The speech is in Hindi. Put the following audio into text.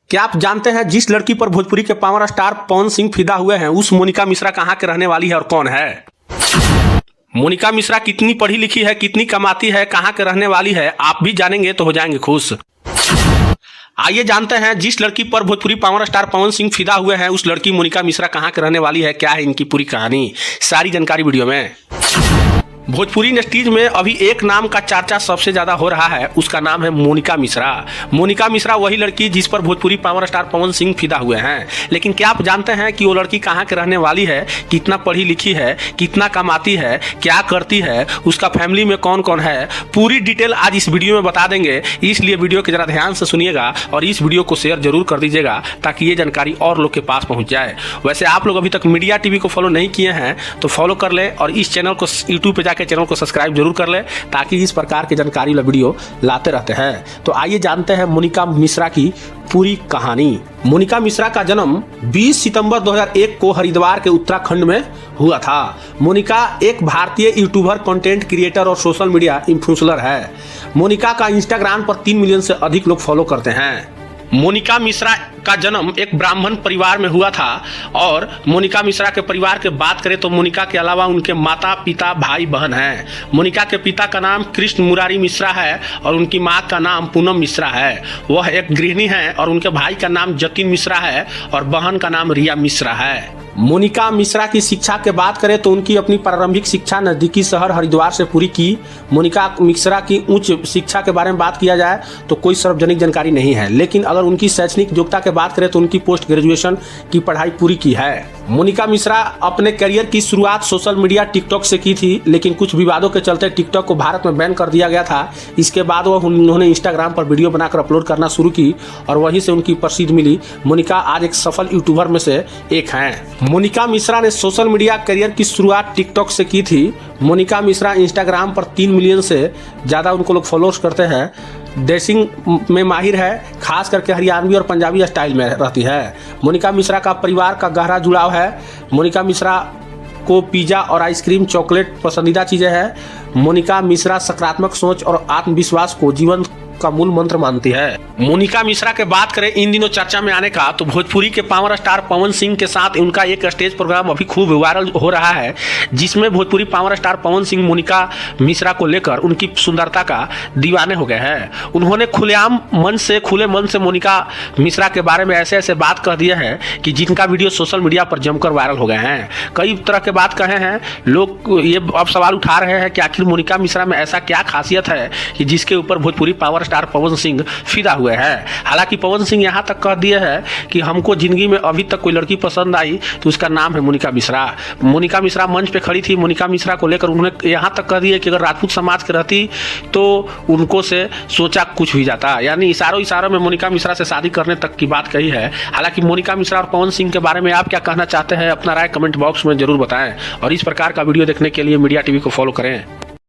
क्या आप जानते हैं जिस लड़की पर भोजपुरी के पावर स्टार पवन सिंह फिदा हुए हैं उस मोनिका मिश्रा कहाँ के रहने वाली है और कौन है? मोनिका मिश्रा कितनी पढ़ी लिखी है, कितनी कमाती है, कहाँ के रहने वाली है, आप भी जानेंगे तो हो जाएंगे खुश। आइए जानते हैं जिस लड़की पर भोजपुरी पावर स्टार पवन सिंह फिदा हुए हैं उस लड़की मोनिका मिश्रा कहाँ के रहने वाली है, क्या है इनकी पूरी कहानी, सारी जानकारी वीडियो में। भोजपुरी इंडस्ट्रीज में अभी एक नाम का चर्चा सबसे ज्यादा हो रहा है, उसका नाम है मोनिका मिश्रा। मोनिका मिश्रा वही लड़की जिस पर भोजपुरी पावर स्टार पवन सिंह फिदा हुए हैं। लेकिन क्या आप जानते हैं कि वो लड़की कहाँ के रहने वाली है, कितना पढ़ी लिखी है, कितना कमाती है, क्या करती है, उसका फैमिली में कौन कौन है, पूरी डिटेल आज इस वीडियो में बता देंगे। इसलिए वीडियो को जरा ध्यान से सुनिएगा और इस वीडियो को शेयर जरूर कर दीजिएगा ताकि ये जानकारी और लोग के पास पहुँच जाए। वैसे आप लोग अभी तक मीडिया टीवी को फॉलो नहीं किए हैं तो फॉलो कर ले और इस चैनल को यूट्यूब पे के चैनल को सब्सक्राइब जरूर कर ले ताकि इस प्रकार की जानकारी वाला वीडियो लाते रहते हैं। तो आइए जानते हैं मोनिका मिश्रा की पूरी कहानी। मोनिका मिश्रा का जन्म 20 सितंबर 2001 को हरिद्वार के उत्तराखंड में हुआ था। मोनिका एक भारतीय यूट्यूबर, कंटेंट क्रिएटर और सोशल मीडिया इन्फ्लुएंसर है। मोनिका का इंस्टाग्राम पर 3 मिलियन से अधिक लोग फॉलो करते हैं। मोनिका मिश्रा का जन्म एक ब्राह्मण परिवार में हुआ था और मोनिका मिश्रा के परिवार के बात करें तो मोनिका के अलावा उनके माता पिता भाई बहन हैं। मोनिका के पिता का नाम कृष्ण मुरारी मिश्रा है और उनकी मां का नाम पूनम मिश्रा है। वह एक गृहिणी है और उनके भाई का नाम जतिन मिश्रा है और बहन का नाम रिया मिश्रा है। मोनिका मिश्रा की शिक्षा के बात करें तो उनकी अपनी प्रारंभिक शिक्षा नजदीकी शहर हरिद्वार से पूरी की। मोनिका मिश्रा की उच्च शिक्षा के बारे में बात किया जाए तो कोई सार्वजनिक जानकारी नहीं है, लेकिन अगर उनकी शैक्षणिक योग्यता के बात करें तो उनकी पोस्ट ग्रेजुएशन की पढ़ाई पूरी की है। मोनिका मिश्रा अपने करियर की शुरुआत सोशल मीडिया टिकटॉक से की थी, लेकिन कुछ विवादों के चलते टिकटॉक को भारत में बैन कर दिया गया था। इसके बाद उन्होंने इंस्टाग्राम पर वीडियो बनाकर अपलोड करना शुरू की और वहीं से उनकी प्रसिद्धि मिली। मोनिका आज एक सफल यूट्यूबर में से एक हैं। मोनिका मिश्रा ने सोशल मीडिया करियर की शुरुआत टिकटॉक से की थी। मोनिका मिश्रा इंस्टाग्राम पर 3 मिलियन से ज़्यादा उनको लोग फॉलोअर्स करते हैं। ड्रेसिंग में माहिर है, खास करके हरियाणवी और पंजाबी स्टाइल में रहती है। मोनिका मिश्रा का परिवार का गहरा जुड़ाव है। मोनिका मिश्रा को पिज़्ज़ा और आइसक्रीम, चॉकलेट पसंदीदा चीज़ें हैं। मोनिका मिश्रा सकारात्मक सोच और आत्मविश्वास को जीवन का मूल मंत्र मानती है। मोनिका मिश्रा के बात करें इन दिनों चर्चा में आने का तो भोजपुरी के पावर स्टार पवन सिंह के साथ उनका एक स्टेज प्रोग्राम अभी खूब वायरल हो रहा है, जिसमें भोजपुरी पावर स्टार पवन सिंह मोनिका मिश्रा को लेकर उनकी सुंदरता का दीवाने हो गए हैं। उन्होंने खुले मन से मोनिका मिश्रा के बारे में ऐसे बात कह दिए हैं कि जिनका वीडियो सोशल मीडिया पर जमकर वायरल हो गए हैं। कई तरह के बात कहे हैं लोग, ये अब सवाल उठा रहे हैं कि आखिर मोनिका मिश्रा में ऐसा क्या खासियत है कि जिसके ऊपर भोजपुरी पावर स्टार पवन सिंह फिदा हुए हैं। हालांकि पवन सिंह यहाँ तक कह दिए हैं कि हमको जिंदगी में अभी तक कोई लड़की पसंद आई तो उसका नाम है मोनिका मिश्रा। मोनिका मिश्रा मंच पे खड़ी थी। मोनिका मिश्रा को लेकर उन्होंने यहाँ तक कह दिया कि अगर राजपूत समाज के रहती तो उनको से सोचा कुछ भी जाता, यानी इशारों में मोनिका मिश्रा से शादी करने तक की बात कही है। हालांकि मोनिका मिश्रा और पवन सिंह के बारे में आप क्या कहना चाहते हैं, अपना राय कमेंट बॉक्स में जरूर बताएं और इस प्रकार का वीडियो देखने के लिए मीडिया टीवी को फॉलो करें।